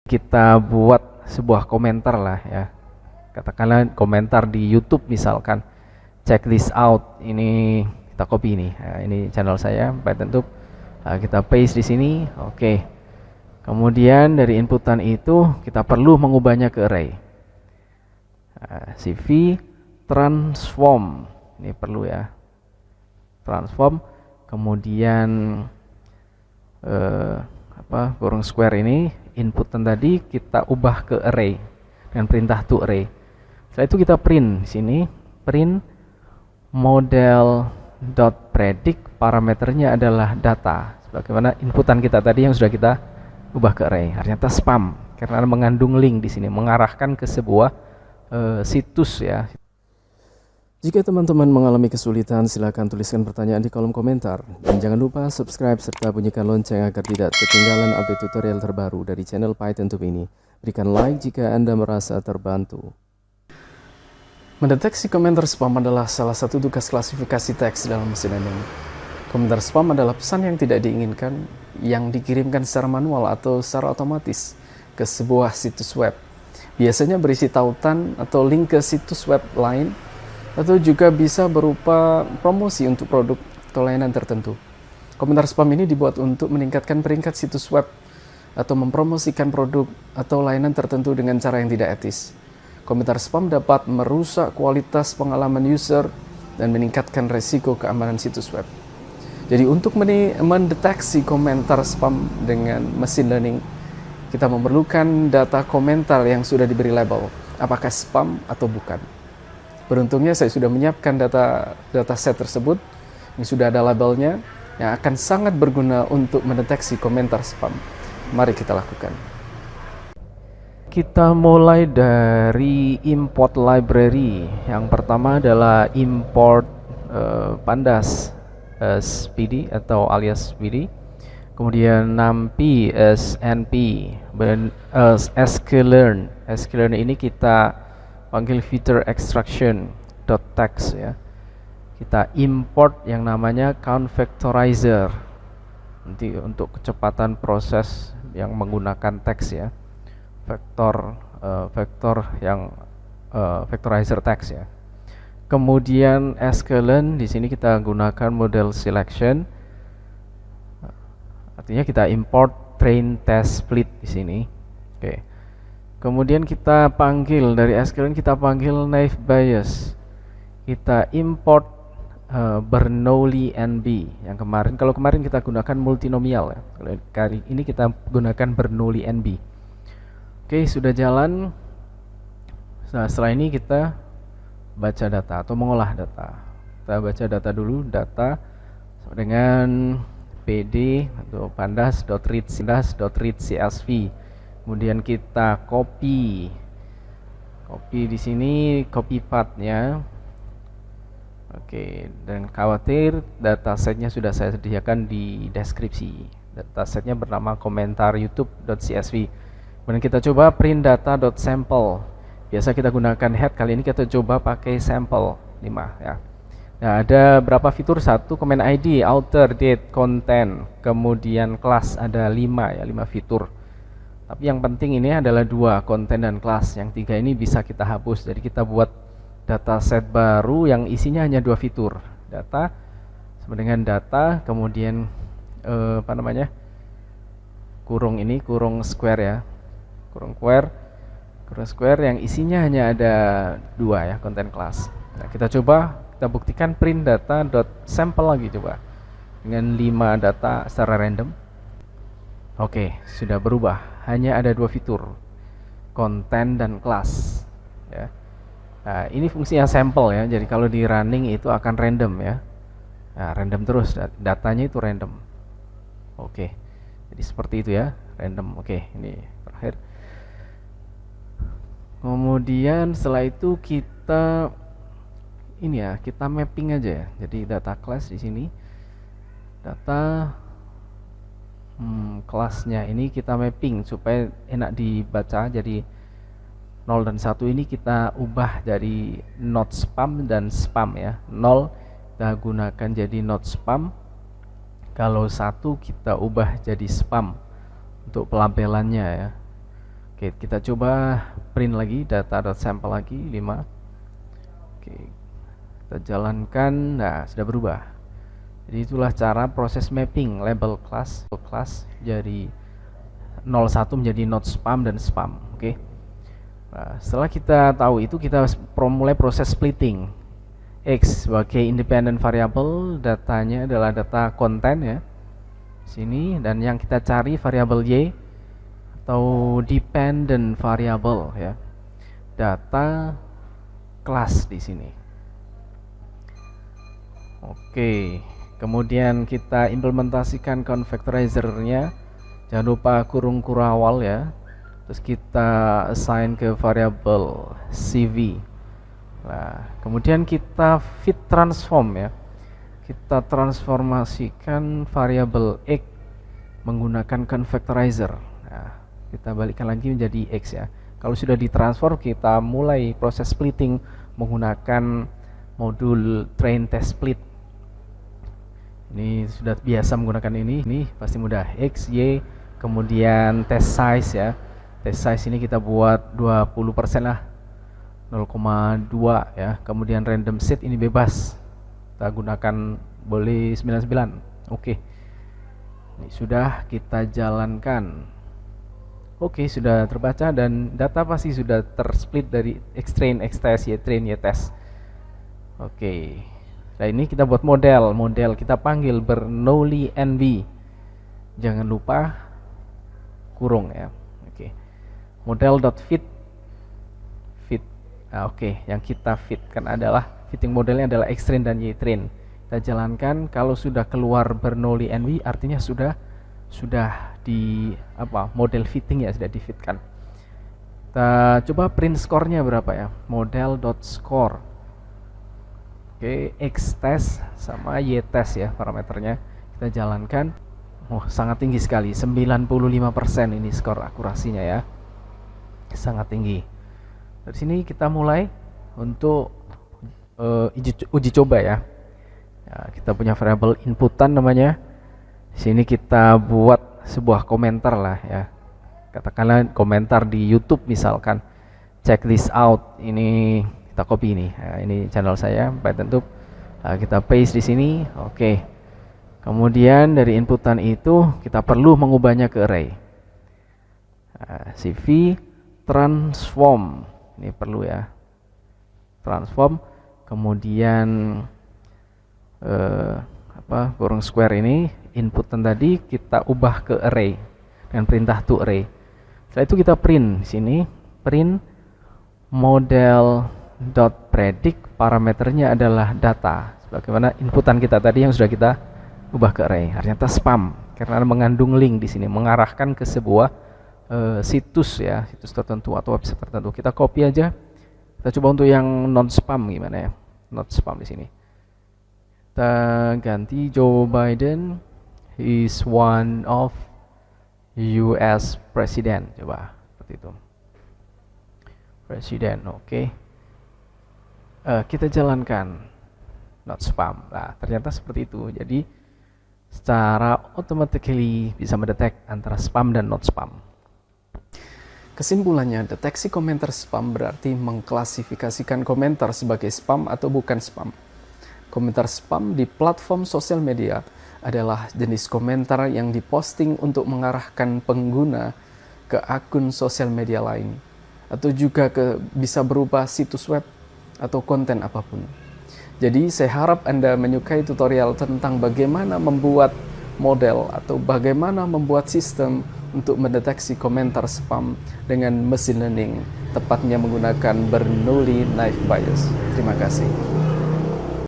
Kita buat sebuah komentar lah ya, katakanlah komentar di YouTube misalkan, check this out, ini kita copy nih, nah, ini channel saya PythonTube, nah, kita paste di sini. Oke. Kemudian dari inputan itu kita perlu mengubahnya ke array. Nah, cv transform ini perlu ya, transform, kemudian kurung square ini inputan tadi kita ubah ke array dengan perintah to array. Setelah itu kita print di sini, print model.predict, parameternya adalah data sebagaimana inputan kita tadi yang sudah kita ubah ke array. Ternyata spam karena mengandung link di sini, mengarahkan ke sebuah situs ya. Jika teman-teman mengalami kesulitan, silakan tuliskan pertanyaan di kolom komentar. Dan jangan lupa subscribe serta bunyikan lonceng agar tidak ketinggalan update tutorial terbaru dari channel PythonTube ini. Berikan like jika Anda merasa terbantu. Mendeteksi komentar spam adalah salah satu tugas klasifikasi teks dalam mesin learning. Komentar spam adalah pesan yang tidak diinginkan yang dikirimkan secara manual atau secara otomatis ke sebuah situs web. Biasanya berisi tautan atau link ke situs web lain, atau juga bisa berupa promosi untuk produk atau layanan tertentu. Komentar spam ini dibuat untuk meningkatkan peringkat situs web atau mempromosikan produk atau layanan tertentu dengan cara yang tidak etis. Komentar spam dapat merusak kualitas pengalaman user dan meningkatkan resiko keamanan situs web. Jadi untuk mendeteksi komentar spam dengan mesin learning, kita memerlukan data komentar yang sudah diberi label, apakah spam atau bukan. Beruntungnya saya sudah menyiapkan dataset tersebut yang sudah ada labelnya, yang akan sangat berguna untuk mendeteksi komentar spam. Mari kita lakukan. Kita mulai dari import library. Yang pertama adalah import pandas SPD atau alias SPD. Kemudian numpy snp, sklearn. Sklearn ini kita panggil feature extraction .text ya. Kita import yang namanya count vectorizer nanti untuk kecepatan proses yang menggunakan teks ya, vektor yang vectorizer text ya. Kemudian sklearn di sini kita gunakan model selection, artinya kita import train test split di sini. Oke. Kemudian kita panggil dari sklearn, kita panggil naive Bayes. Kita import Bernoulli NB yang kemarin. Kalau kemarin kita gunakan multinomial ya. Kalau kali ini kita gunakan Bernoulli NB. Oke, sudah jalan. Nah, setelah ini kita baca data atau mengolah data. Kita baca data dulu, data dengan pd atau pandas.read csv. Kemudian kita copy di sini, copy path-nya. Oke, dan khawatir datasetnya sudah saya sediakan di deskripsi. Datasetnya bernama komentar youtube.csv. Kemudian kita coba print data.sample. Biasa kita gunakan head, kali ini kita coba pakai sample 5 ya. Nah, ada berapa fitur? 1, comment ID, author, date, content, kemudian class ada 5 ya, 5 fitur. Tapi yang penting ini adalah 2, konten dan kelas. Yang 3 ini bisa kita hapus. Jadi kita buat dataset baru yang isinya hanya 2 fitur. Data sama dengan data, kemudian kurung ini, kurung square ya. Kurung square yang isinya hanya ada 2 ya, konten kelas. Nah, kita coba, kita buktikan print data.sample lagi coba. Dengan 5 data secara random. Oke, sudah berubah. Hanya ada 2 fitur, konten dan kelas ya. Nah, ini fungsinya sampel ya. Jadi kalau di running itu akan random ya. Nah, random terus, datanya itu random. Oke, jadi seperti itu ya, random. Oke, ini terakhir. Kemudian setelah itu kita ini ya, kita mapping aja ya. Jadi data class di sini, data kelasnya ini kita mapping supaya enak dibaca. Jadi 0 dan 1 ini kita ubah dari not spam dan spam ya. 0 kita gunakan jadi not spam, Kalau 1 kita ubah jadi spam untuk pelabelannya ya. Oke, kita coba print lagi data.sample lagi 5. Oke, kita jalankan. Nah, sudah berubah. Jadi itulah cara proses mapping label class dari 01 menjadi not spam dan spam. Oke. Nah, setelah kita tahu itu, kita mulai proses splitting. X sebagai independent variable, datanya adalah data konten ya. Sini, dan yang kita cari variabel Y atau dependent variable ya. Data kelas di sini. Oke. Kemudian kita implementasikan convectorizer-nya. Jangan lupa kurung kurawal ya. Terus kita assign ke variabel CV. Nah, kemudian kita fit transform ya. Kita transformasikan variabel X menggunakan convectorizer. Nah, kita balikkan lagi menjadi X ya. Kalau sudah ditransform, kita mulai proses splitting menggunakan modul train test split. Ini sudah biasa menggunakan ini pasti mudah. X, Y, kemudian test size ya. Test size ini kita buat 20% lah, 0,2 ya. Kemudian random set ini bebas, kita gunakan boleh 99. Oke, ini sudah kita jalankan. Oke, sudah terbaca dan data pasti sudah tersplit dari X train, X test, Y train, Y test. Oke. Nah, ini kita buat model kita panggil Bernoulli NB. Jangan lupa kurung ya. Oke. Model.fit fit. Nah, oke, yang kita fitkan adalah fitting modelnya adalah X train dan Y train. Kita jalankan. Kalau sudah keluar Bernoulli NB artinya sudah di model fitting ya, sudah difitkan. Kita coba print score-nya berapa ya. Model.score. Oke, X test sama Y test ya parameternya. Kita jalankan. Sangat tinggi sekali, 95% ini skor akurasinya ya. Sangat tinggi. Dari sini kita mulai untuk uji coba ya. Kita punya variabel inputan namanya. Di sini kita buat sebuah komentar lah ya. Katakanlah komentar di YouTube misalkan. Check this out. Ini kita copy ini. Nah, ini channel saya Python Tube. Kita paste di sini. Oke. Kemudian dari inputan itu kita perlu mengubahnya ke array. CV transform. Ini perlu ya. Transform. Kemudian kurung square ini inputan tadi kita ubah ke array dan perintah to array. Setelah itu kita print di sini. Print model.predict, parameternya adalah data sebagaimana inputan kita tadi yang sudah kita ubah ke array. Ternyata spam karena mengandung link di sini mengarahkan ke sebuah situs ya, situs tertentu atau website tertentu. Kita copy aja. Kita coba untuk yang non spam gimana ya? Not spam di sini. Kita ganti Joe Biden is one of US president. Coba seperti itu. Presiden, oke. Kita jalankan not spam. Nah, ternyata seperti itu. Jadi secara automatically bisa mendetek antara spam dan not spam. Kesimpulannya, deteksi komentar spam berarti mengklasifikasikan komentar sebagai spam atau bukan spam. Komentar spam di platform sosial media adalah jenis komentar yang diposting untuk mengarahkan pengguna ke akun sosial media lain, atau juga bisa berupa situs web atau konten apapun. Jadi saya harap Anda menyukai tutorial tentang bagaimana membuat model atau bagaimana membuat sistem untuk mendeteksi komentar spam dengan machine learning, tepatnya menggunakan Bernoulli Kniffe Bias. Terima kasih.